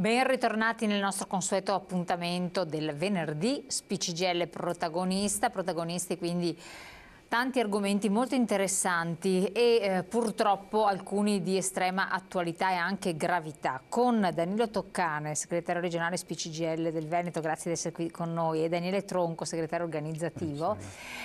Ben ritornati nel nostro consueto appuntamento del venerdì, SPI-CGIL protagonisti quindi tanti argomenti molto interessanti e purtroppo alcuni di estrema attualità e anche gravità. Con Danilo Toccane, segretario regionale SPI-CGIL del Veneto, grazie di essere qui con noi, e Daniele Tronco, segretario organizzativo,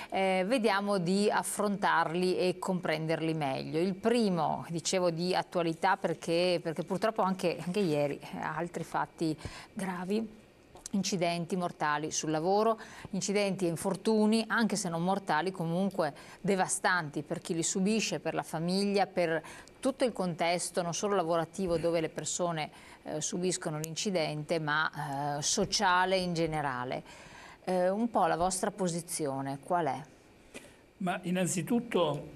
vediamo di affrontarli e comprenderli meglio. Il primo, dicevo, di attualità perché purtroppo anche ieri altri fatti gravi. Incidenti mortali sul lavoro, incidenti e infortuni, anche se non mortali, comunque devastanti per chi li subisce, per la famiglia, per tutto il contesto, non solo lavorativo dove le persone subiscono l'incidente, ma sociale in generale. Un po' la vostra posizione qual è? Ma innanzitutto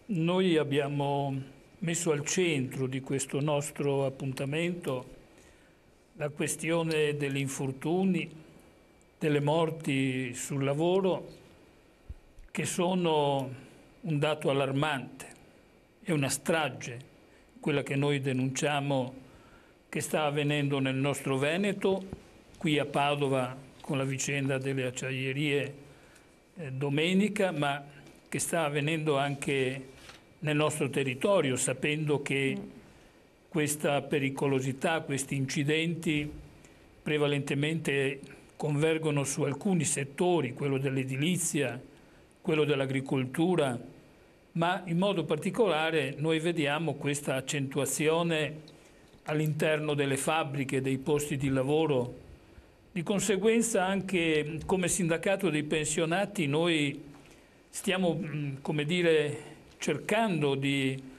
noi abbiamo messo al centro di questo nostro appuntamento la questione degli infortuni, delle morti sul lavoro, che sono un dato allarmante, è una strage, quella che noi denunciamo che sta avvenendo nel nostro Veneto, qui a Padova con la vicenda delle acciaierie domenica, ma che sta avvenendo anche nel nostro territorio, sapendo che questa pericolosità, questi incidenti prevalentemente convergono su alcuni settori, quello dell'edilizia, quello dell'agricoltura, ma in modo particolare noi vediamo questa accentuazione all'interno delle fabbriche, dei posti di lavoro. Di conseguenza anche come sindacato dei pensionati noi stiamo, come dire, cercando di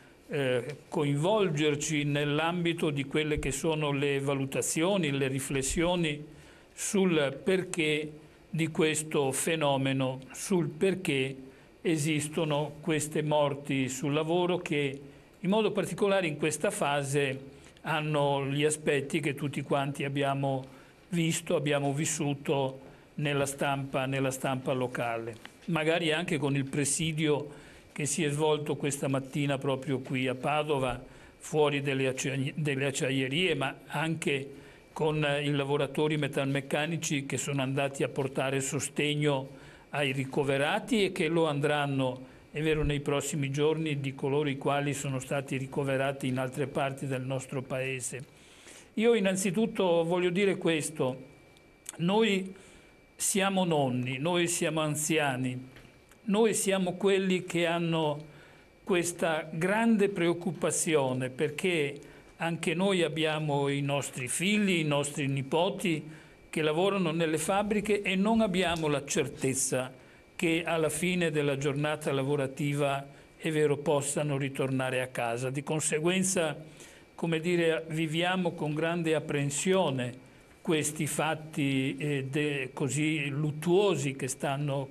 coinvolgerci nell'ambito di quelle che sono le valutazioni, le riflessioni sul perché di questo fenomeno, sul perché esistono queste morti sul lavoro che in modo particolare in questa fase hanno gli aspetti che tutti quanti abbiamo visto, abbiamo vissuto nella stampa locale, magari anche con il presidio che si è svolto questa mattina proprio qui a Padova, fuori delle acciaierie, ma anche con i lavoratori metalmeccanici che sono andati a portare sostegno ai ricoverati e che lo andranno, è vero, nei prossimi giorni di coloro i quali sono stati ricoverati in altre parti del nostro Paese. Io innanzitutto voglio dire questo, noi siamo nonni, noi siamo anziani, noi siamo quelli che hanno questa grande preoccupazione perché anche noi abbiamo i nostri figli, i nostri nipoti che lavorano nelle fabbriche e non abbiamo la certezza che alla fine della giornata lavorativa, è vero, possano ritornare a casa. Di conseguenza, come dire, viviamo con grande apprensione questi fatti così luttuosi che stanno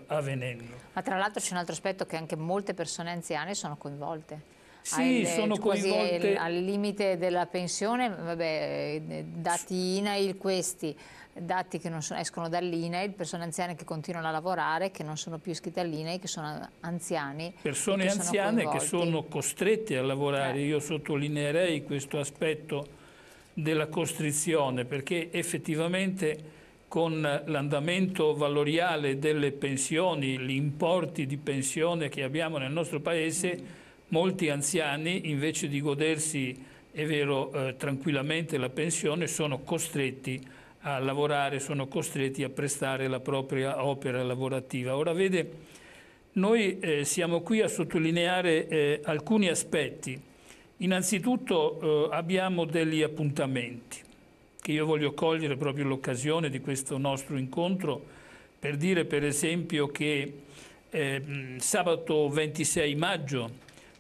avvenendo. Ma tra l'altro c'è un altro aspetto, che anche molte persone anziane sono coinvolte. Sì, sono coinvolte. Al limite della pensione, vabbè, dati INAIL questi, dati che non escono dall'INAIL, persone anziane che continuano a lavorare, che non sono più iscritte all'INAIL, che sono anziani. Persone anziane che sono costrette a lavorare. Io sottolineerei questo aspetto della costrizione, perché effettivamente con l'andamento valoriale delle pensioni, gli importi di pensione che abbiamo nel nostro Paese, molti anziani invece di godersi, è vero, tranquillamente la pensione, sono costretti a lavorare, sono costretti a prestare la propria opera lavorativa. Ora vede, noi siamo qui a sottolineare alcuni aspetti. Innanzitutto abbiamo degli appuntamenti che io voglio cogliere proprio l'occasione di questo nostro incontro per dire per esempio che sabato 26 maggio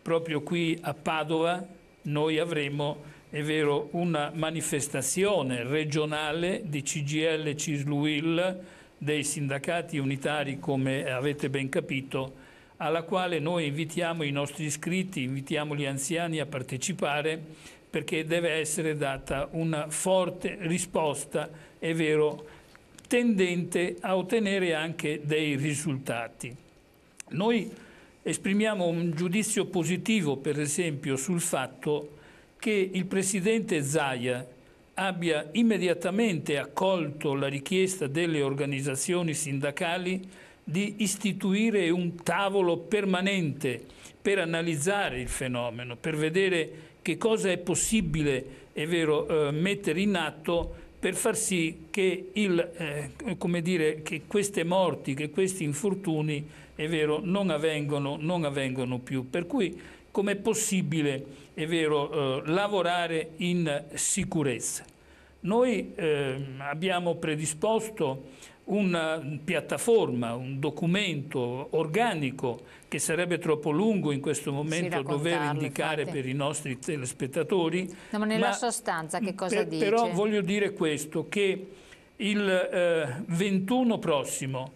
proprio qui a Padova noi avremo, è vero, una manifestazione regionale di CGIL CISL-UIL dei sindacati unitari, come avete ben capito, alla quale noi invitiamo i nostri iscritti, invitiamo gli anziani a partecipare perché deve essere data una forte risposta, è vero, tendente a ottenere anche dei risultati. Noi esprimiamo un giudizio positivo, per esempio, sul fatto che il presidente Zaia abbia immediatamente accolto la richiesta delle organizzazioni sindacali di istituire un tavolo permanente per analizzare il fenomeno, per vedere che cosa è possibile, è vero, mettere in atto per far sì che, che queste morti, che questi infortuni, è vero, non avvengono più. Per cui com'è possibile, è vero, lavorare in sicurezza? Noi abbiamo predisposto una piattaforma, un documento organico che sarebbe troppo lungo in questo momento dover indicare infatti per i nostri telespettatori. No, ma nella sostanza che cosa dice? Però voglio dire questo, che il 21 prossimo,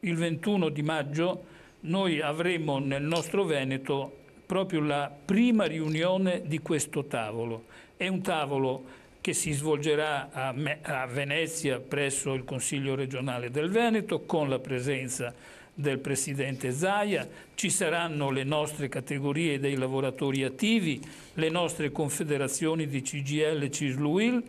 il 21 di maggio, noi avremo nel nostro Veneto proprio la prima riunione di questo tavolo. È un tavolo che si svolgerà a Venezia presso il Consiglio regionale del Veneto con la presenza del Presidente Zaia. Ci saranno le nostre categorie dei lavoratori attivi, le nostre confederazioni di CGIL e CISL-UIL,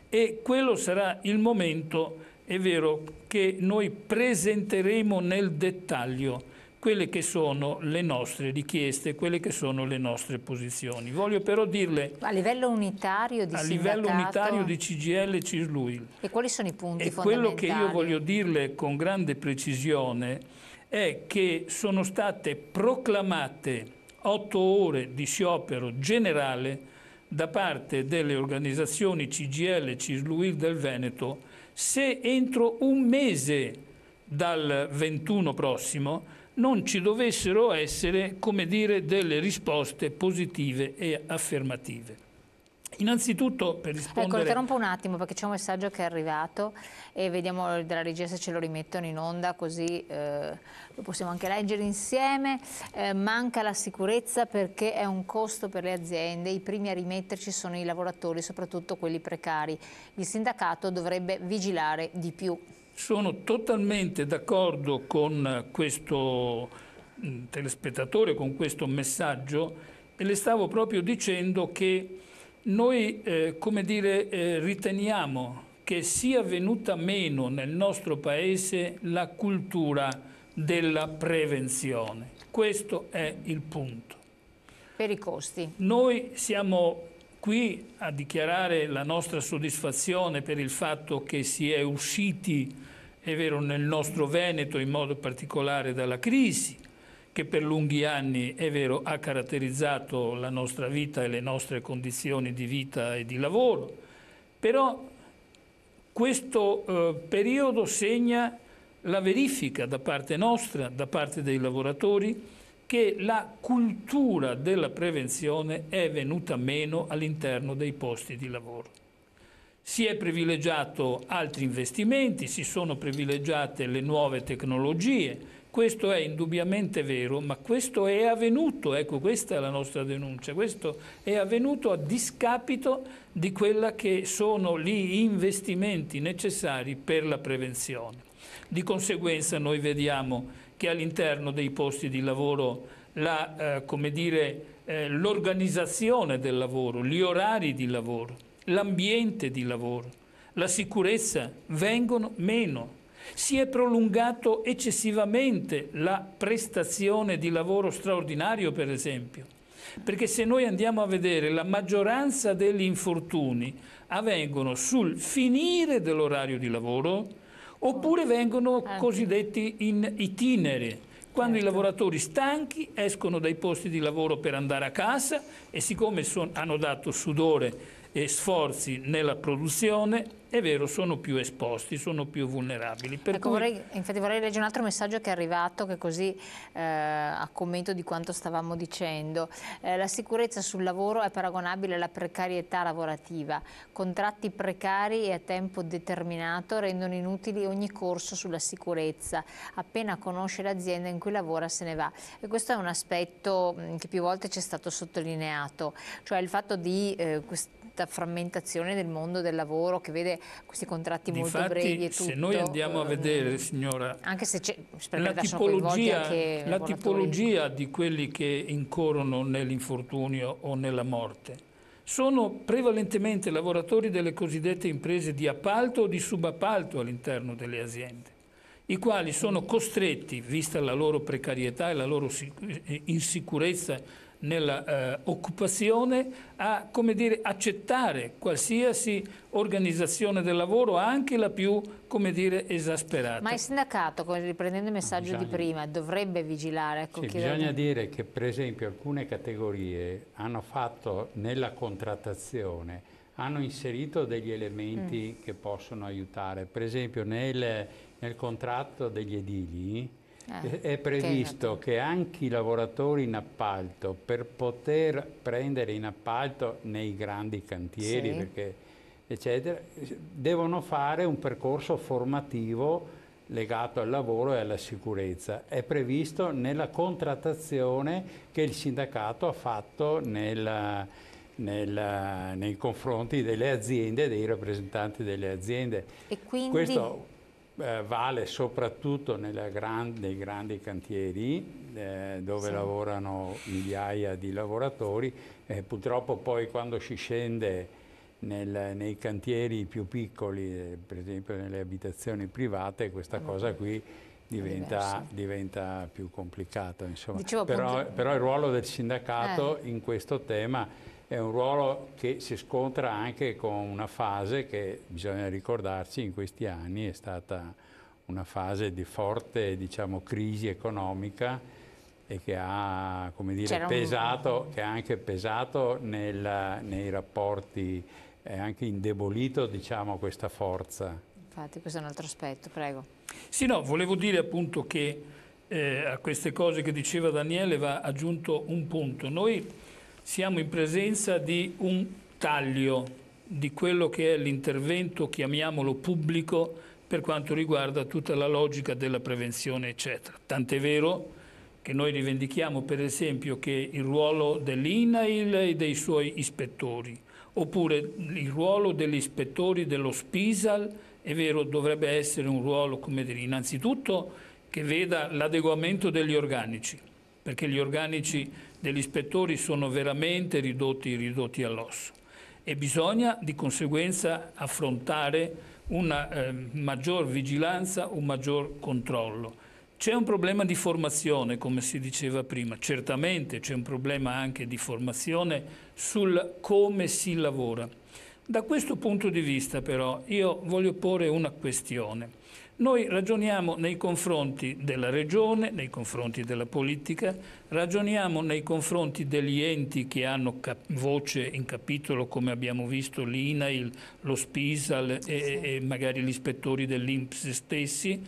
e quello sarà il momento, è vero, che noi presenteremo nel dettaglio quelle che sono le nostre richieste, quelle che sono le nostre posizioni. Voglio però dirle... A livello unitario di sindacato... A livello unitario di CGIL e CISL-UIL. E quali sono i punti fondamentali? Quello che io voglio dirle con grande precisione è che sono state proclamate 8 ore di sciopero generale da parte delle organizzazioni CGIL e CISL-UIL del Veneto se entro un mese dal 21 prossimo non ci dovessero essere, come dire, delle risposte positive e affermative. Innanzitutto per rispondere... Ecco, interrompo un attimo perché c'è un messaggio che è arrivato e vediamo dalla regia se ce lo rimettono in onda, così lo possiamo anche leggere insieme. Manca la sicurezza perché è un costo per le aziende, i primi a rimetterci sono i lavoratori, soprattutto quelli precari. Il sindacato dovrebbe vigilare di più. Sono totalmente d'accordo con questo telespettatore, con questo messaggio, e le stavo proprio dicendo che noi, riteniamo che sia venuta meno nel nostro Paese la cultura della prevenzione. Questo è il punto. Per i costi. Noi siamo qui a dichiarare la nostra soddisfazione per il fatto che si è usciti, è vero, nel nostro Veneto in modo particolare dalla crisi, che per lunghi anni, è vero, ha caratterizzato la nostra vita e le nostre condizioni di vita e di lavoro. Però questo periodo segna la verifica da parte nostra, da parte dei lavoratori, che la cultura della prevenzione è venuta meno all'interno dei posti di lavoro. Si è privilegiato altri investimenti, si sono privilegiate le nuove tecnologie. Questo è indubbiamente vero, ma questo è avvenuto, ecco, questa è la nostra denuncia, questo è avvenuto a discapito di quella che sono gli investimenti necessari per la prevenzione. Di conseguenza noi vediamo che all'interno dei posti di lavoro l'organizzazione del lavoro, gli orari di lavoro, l'ambiente di lavoro, la sicurezza vengono meno. Si è prolungato eccessivamente la prestazione di lavoro straordinario, per esempio, perché se noi andiamo a vedere la maggioranza degli infortuni avvengono sul finire dell'orario di lavoro oppure vengono cosiddetti in itinere, quando i lavoratori stanchi escono dai posti di lavoro per andare a casa e siccome hanno dato sudore e sforzi nella produzione, è vero, sono più esposti, sono più vulnerabili. Ecco, infatti vorrei leggere un altro messaggio che è arrivato, che così a commento di quanto stavamo dicendo. La sicurezza sul lavoro è paragonabile alla precarietà lavorativa. Contratti precari e a tempo determinato rendono inutili ogni corso sulla sicurezza. Appena conosce l'azienda in cui lavora se ne va. E questo è un aspetto che più volte ci è stato sottolineato, cioè il fatto di questa frammentazione del mondo del lavoro che vede questi contratti molto brevi e tutto. Se noi andiamo a vedere, signora, anche se la tipologia di quelli che incorrono nell'infortunio o nella morte sono prevalentemente lavoratori delle cosiddette imprese di appalto o di subappalto all'interno delle aziende, i quali sono costretti, vista la loro precarietà e la loro insicurezza nella occupazione, a, come dire, accettare qualsiasi organizzazione del lavoro, anche la più, come dire, esasperata. Ma il sindacato, riprendendo il messaggio di prima, dovrebbe vigilare? Ecco, sì, bisogna dire che per esempio alcune categorie hanno fatto nella contrattazione, hanno inserito degli elementi che possono aiutare. Per esempio nel contratto degli edili è previsto che anche i lavoratori in appalto, per poter prendere in appalto nei grandi cantieri, perché, eccetera, devono fare un percorso formativo legato al lavoro e alla sicurezza. È previsto nella contrattazione che il sindacato ha fatto nei confronti delle aziende, dei rappresentanti delle aziende. E quindi... Questo vale soprattutto nei grandi cantieri dove lavorano migliaia di lavoratori. Purtroppo poi quando si scende nei cantieri più piccoli, per esempio nelle abitazioni private, questa cosa qui diventa più complicata. Insomma. Però il ruolo del sindacato in questo tema è un ruolo che si scontra anche con una fase che, bisogna ricordarci, in questi anni è stata una fase di forte, diciamo, crisi economica e che ha, come dire, che ha anche pesato nei rapporti, è anche indebolito, diciamo, questa forza. Infatti questo è un altro aspetto, prego. Sì, no, volevo dire appunto che a queste cose che diceva Daniele va aggiunto un punto. Noi siamo in presenza di un taglio di quello che è l'intervento, chiamiamolo pubblico, per quanto riguarda tutta la logica della prevenzione, eccetera. Tant'è vero che noi rivendichiamo, per esempio, che il ruolo dell'INAIL e dei suoi ispettori, oppure il ruolo degli ispettori dello SPISAL, è vero, dovrebbe essere un ruolo, come dire, innanzitutto che veda l'adeguamento degli organici, perché gli organici degli ispettori sono veramente ridotti all'osso e bisogna di conseguenza affrontare una maggior vigilanza, un maggior controllo. C'è un problema di formazione, come si diceva prima, certamente c'è un problema anche di formazione sul come si lavora. Da questo punto di vista però io voglio porre una questione. Noi ragioniamo nei confronti della Regione, nei confronti della politica, ragioniamo nei confronti degli enti che hanno voce in capitolo, come abbiamo visto l'INAIL, lo SPISAL e magari gli ispettori dell'INPS stessi.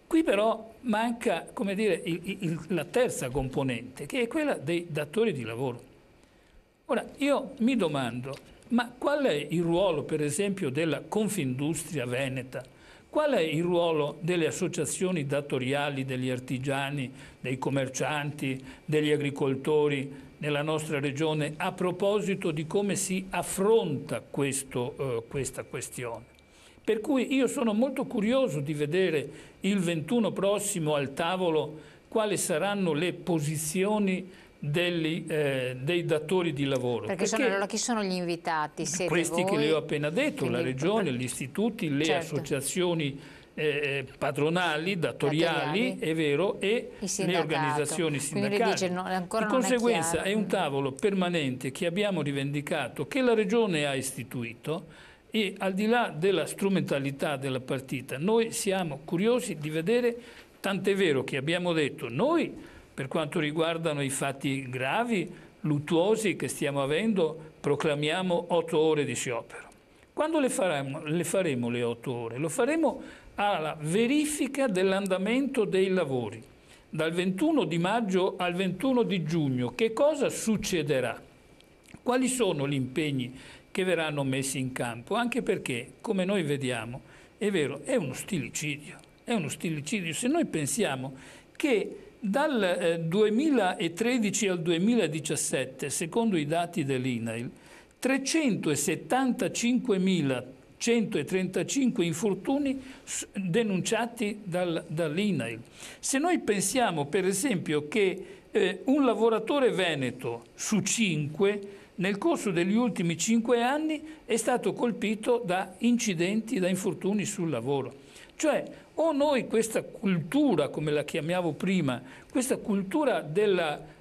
Qui però manca, come dire, la terza componente, che è quella dei datori di lavoro. Ora, io mi domando, ma qual è il ruolo, per esempio, della Confindustria Veneta? Qual è il ruolo delle associazioni datoriali, degli artigiani, dei commercianti, degli agricoltori nella nostra regione a proposito di come si affronta questa questione? Per cui io sono molto curioso di vedere il 21 prossimo al tavolo quali saranno le posizioni dei datori di lavoro. Perché chi sono gli invitati? Siete questi voi? Che le ho appena detto, Quindi, la Regione, gli istituti, le associazioni patronali, datoriali, è vero, e le organizzazioni sindacali. Dice, di conseguenza è un tavolo permanente che abbiamo rivendicato, che la Regione ha istituito, e al di là della strumentalità della partita, noi siamo curiosi di vedere, tant'è vero che abbiamo detto noi, per quanto riguardano i fatti gravi, luttuosi che stiamo avendo, proclamiamo 8 ore di sciopero. Quando le faremo le 8 ore? Lo faremo alla verifica dell'andamento dei lavori. Dal 21 di maggio al 21 di giugno, che cosa succederà? Quali sono gli impegni che verranno messi in campo? Anche perché, come noi vediamo, è vero, è uno stillicidio. È uno stillicidio. Se noi pensiamo che dal 2013 al 2017, secondo i dati dell'INAIL, 375.135 infortuni denunciati dall'INAIL. Se noi pensiamo, per esempio, che un lavoratore veneto su 5 nel corso degli ultimi 5 anni è stato colpito da incidenti, da infortuni sul lavoro. Cioè, o noi questa cultura, come la chiamiamo prima, questa cultura della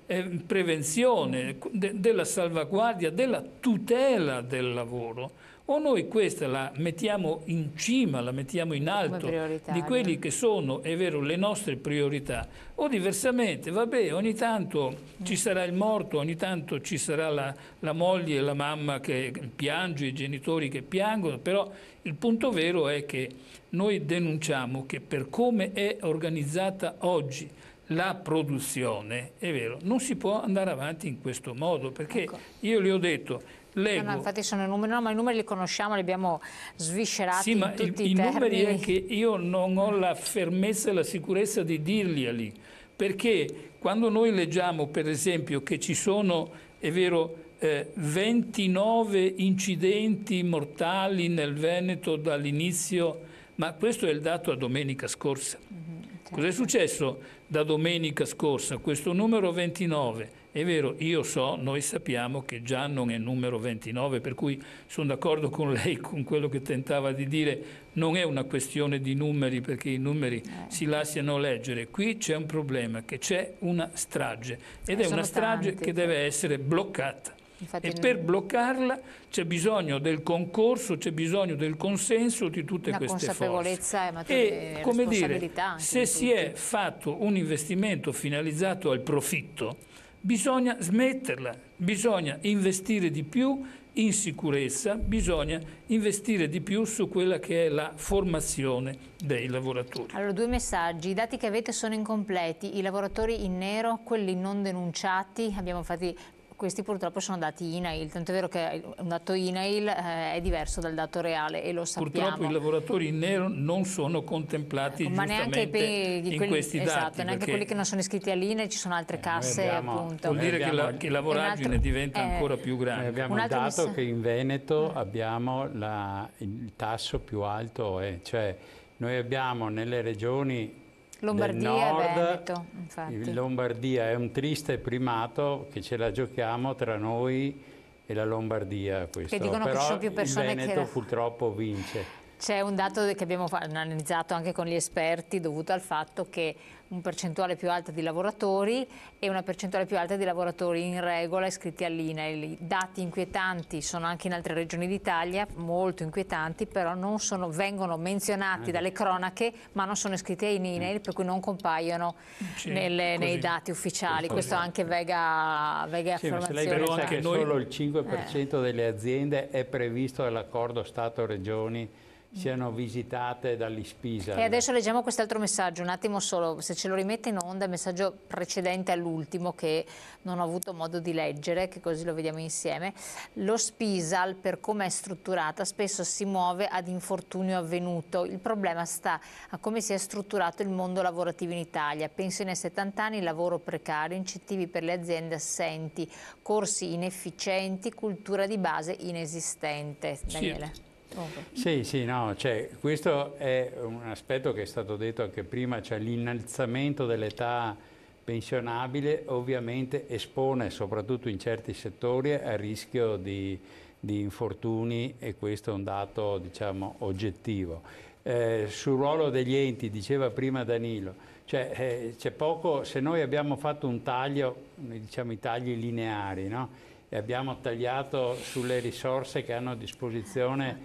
prevenzione, della salvaguardia, della tutela del lavoro, o noi questa la mettiamo in cima, la mettiamo in alto di quelli che sono, è vero, le nostre priorità, o diversamente, vabbè, ogni tanto ci sarà il morto, ogni tanto ci sarà la moglie e la mamma che piange, i genitori che piangono, però il punto vero è che noi denunciamo che per come è organizzata oggi la produzione, è vero, non si può andare avanti in questo modo, perché io le ho detto, leggo... No, infatti sono numeri, no, ma i numeri li conosciamo, li abbiamo sviscerati sì, ma in tutti i numeri termini. è che io non ho la fermezza e la sicurezza di dirli lì, perché quando noi leggiamo per esempio che ci sono, è vero, 29 incidenti mortali nel Veneto dall'inizio, ma questo è il dato a domenica scorsa. Certo. Cos'è successo da domenica scorsa? Questo numero 29, è vero, io so, noi sappiamo che già non è numero 29, per cui sono d'accordo con lei con quello che tentava di dire, non è una questione di numeri perché i numeri si lasciano leggere. Qui c'è un problema, che c'è una strage ed è una strage che deve essere bloccata. Infatti, e per bloccarla c'è bisogno del concorso, c'è bisogno del consenso di tutte queste forze. E come dire, se si è fatto un investimento finalizzato al profitto, bisogna smetterla, bisogna investire di più in sicurezza, bisogna investire di più su quella che è la formazione dei lavoratori. Allora, 2 messaggi. I dati che avete sono incompleti, i lavoratori in nero, quelli non denunciati, abbiamo fatti... Questi purtroppo sono dati INAIL, tanto è vero che un dato INAIL è diverso dal dato reale e lo sappiamo. Purtroppo i lavoratori in nero non sono contemplati ma giustamente neanche in questi dati. Esatto, neanche quelli che non sono iscritti all'INAIL, ci sono altre casse appunto. Vuol dire che la voragine diventa ancora più grande. Noi abbiamo il dato che in Veneto abbiamo il tasso più alto, cioè noi abbiamo nelle regioni Lombardia nord, e Veneto, infatti. Lombardia è un triste primato che ce la giochiamo tra noi e la Lombardia. Questo. Che dicono però che ci sono più persone il Veneto purtroppo vince. C'è un dato che abbiamo analizzato anche con gli esperti dovuto al fatto che un percentuale più alta di lavoratori e una percentuale più alta di lavoratori in regola iscritti all'INAIL. Dati inquietanti sono anche in altre regioni d'Italia, molto inquietanti, però non sono, vengono menzionati dalle cronache ma non sono iscritti all'INAIL, per cui non compaiono nei dati ufficiali. Questo anche vega affermazione. Lei pensa che solo il 5% delle aziende è previsto dall'accordo Stato-Regioni siano visitate dall'ISPISA. E adesso leggiamo quest'altro messaggio, un attimo solo, se ce lo rimette in onda, il messaggio precedente all'ultimo che non ho avuto modo di leggere, che così lo vediamo insieme. Lo SPISAL, per come è strutturata, spesso si muove ad infortunio avvenuto. Il problema sta a come si è strutturato il mondo lavorativo in Italia. Pensione a 70 anni, lavoro precario, incentivi per le aziende assenti, corsi inefficienti, cultura di base inesistente. Daniele. Sì, no, questo è un aspetto che è stato detto anche prima, cioè l'innalzamento dell'età pensionabile ovviamente espone soprattutto in certi settori a rischio di infortuni e questo è un dato diciamo oggettivo. Sul ruolo degli enti, diceva prima Danilo, c'è poco, se noi abbiamo fatto un taglio, diciamo i tagli lineari, no? E abbiamo tagliato sulle risorse che hanno a disposizione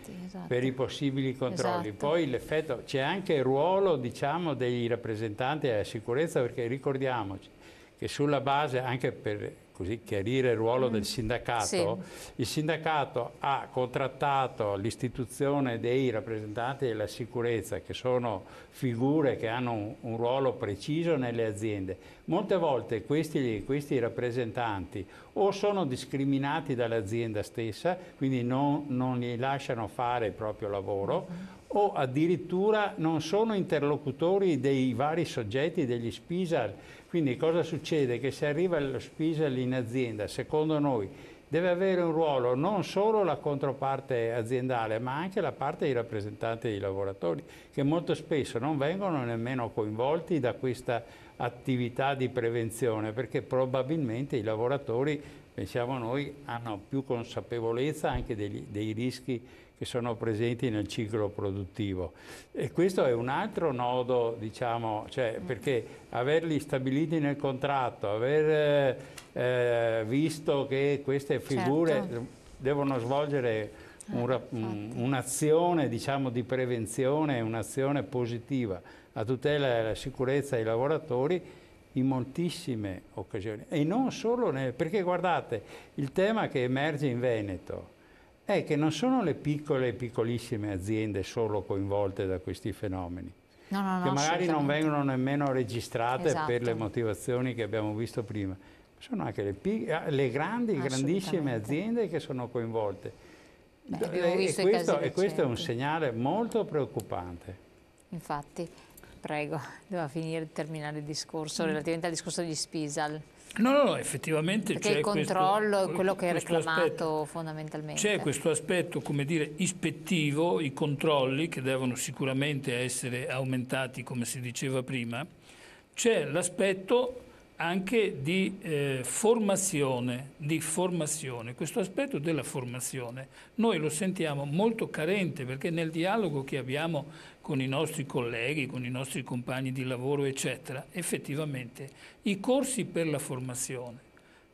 per i possibili controlli. Poi l'effetto, c'è anche il ruolo diciamo, dei rappresentanti della sicurezza, perché ricordiamoci che sulla base, anche per così chiarire il ruolo del sindacato, il sindacato ha contrattato l'istituzione dei rappresentanti della sicurezza, che sono figure che hanno un ruolo preciso nelle aziende. Molte volte questi rappresentanti o sono discriminati dall'azienda stessa, quindi non gli lasciano fare il proprio lavoro, o addirittura non sono interlocutori dei vari soggetti degli SPISAL. Quindi cosa succede? Che se arriva lo SPISAL in azienda, secondo noi, deve avere un ruolo non solo la controparte aziendale, ma anche la parte dei rappresentanti dei lavoratori, che molto spesso non vengono nemmeno coinvolti da questa attività di prevenzione, perché probabilmente i lavoratori, pensiamo noi, hanno più consapevolezza anche dei rischi che sono presenti nel ciclo produttivo. E questo è un altro nodo, diciamo, cioè, perché averli stabiliti nel contratto, aver visto che queste figure devono svolgere un'azione, diciamo, di prevenzione, un'azione positiva a tutela della sicurezza dei lavoratori in moltissime occasioni. E non solo, perché guardate, il tema che emerge in Veneto è che non sono le piccole e piccolissime aziende solo coinvolte da questi fenomeni, che magari non vengono nemmeno registrate per le motivazioni che abbiamo visto prima. Sono anche le grandissime aziende che sono coinvolte. E questo è un segnale molto preoccupante. Infatti, prego, doveva terminare il discorso relativamente al discorso di Spisal. No, effettivamente perché il controllo è quello che è reclamato fondamentalmente. C'è questo aspetto, come dire, ispettivo, i controlli che devono sicuramente essere aumentati, come si diceva prima. C'è l'aspetto anche di formazione, questo aspetto della formazione noi lo sentiamo molto carente, perché nel dialogo che abbiamo con i nostri colleghi, con i nostri compagni di lavoro eccetera, effettivamente i corsi per la formazione,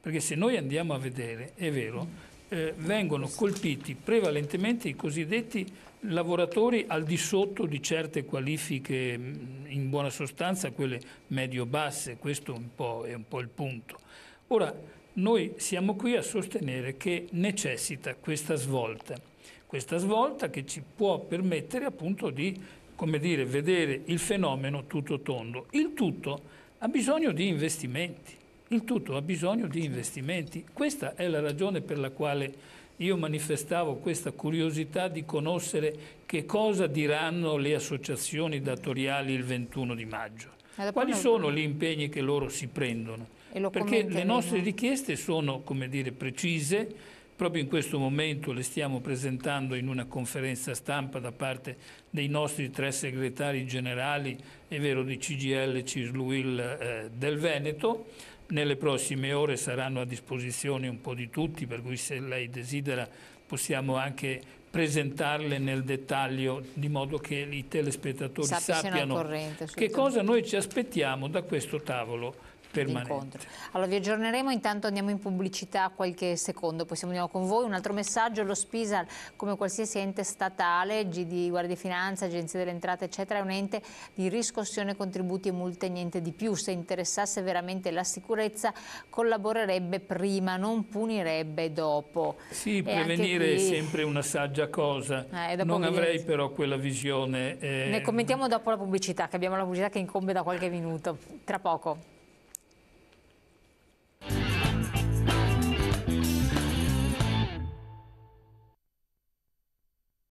perché se noi andiamo a vedere, è vero, vengono colpiti prevalentemente i cosiddetti lavoratori al di sotto di certe qualifiche, in buona sostanza quelle medio-basse, questo è un po' il punto. Ora, noi siamo qui a sostenere che necessita questa svolta che ci può permettere appunto di, come dire, vedere il fenomeno tutto tondo. Il tutto ha bisogno di investimenti, Questa è la ragione per la quale io manifestavo questa curiosità di conoscere che cosa diranno le associazioni datoriali il 21 di maggio. Quali sono gli impegni che loro si prendono? Perché le nostre richieste sono, come dire, precise. Proprio in questo momento le stiamo presentando in una conferenza stampa da parte dei nostri 3 segretari generali, è vero, di CGIL, CISL-UIL del Veneto. Nelle prossime ore saranno a disposizione un po' di tutti, per cui se lei desidera possiamo anche presentarle nel dettaglio, di modo che i telespettatori sappiano che cosa noi ci aspettiamo da questo tavolo permanente. Allora vi aggiorneremo, intanto andiamo in pubblicità qualche secondo, poi andiamo con voi. Un altro messaggio: lo Spisal, come qualsiasi ente statale, GD, Guardia di Finanza, Agenzia delle Entrate eccetera, è un ente di riscossione contributi e multe, niente di più. Se interessasse veramente la sicurezza collaborerebbe prima, non punirebbe dopo. Sì, prevenire è sempre una saggia cosa, non avrei però quella visione. Ne commentiamo dopo la pubblicità, che abbiamo la pubblicità che incombe da qualche minuto, tra poco.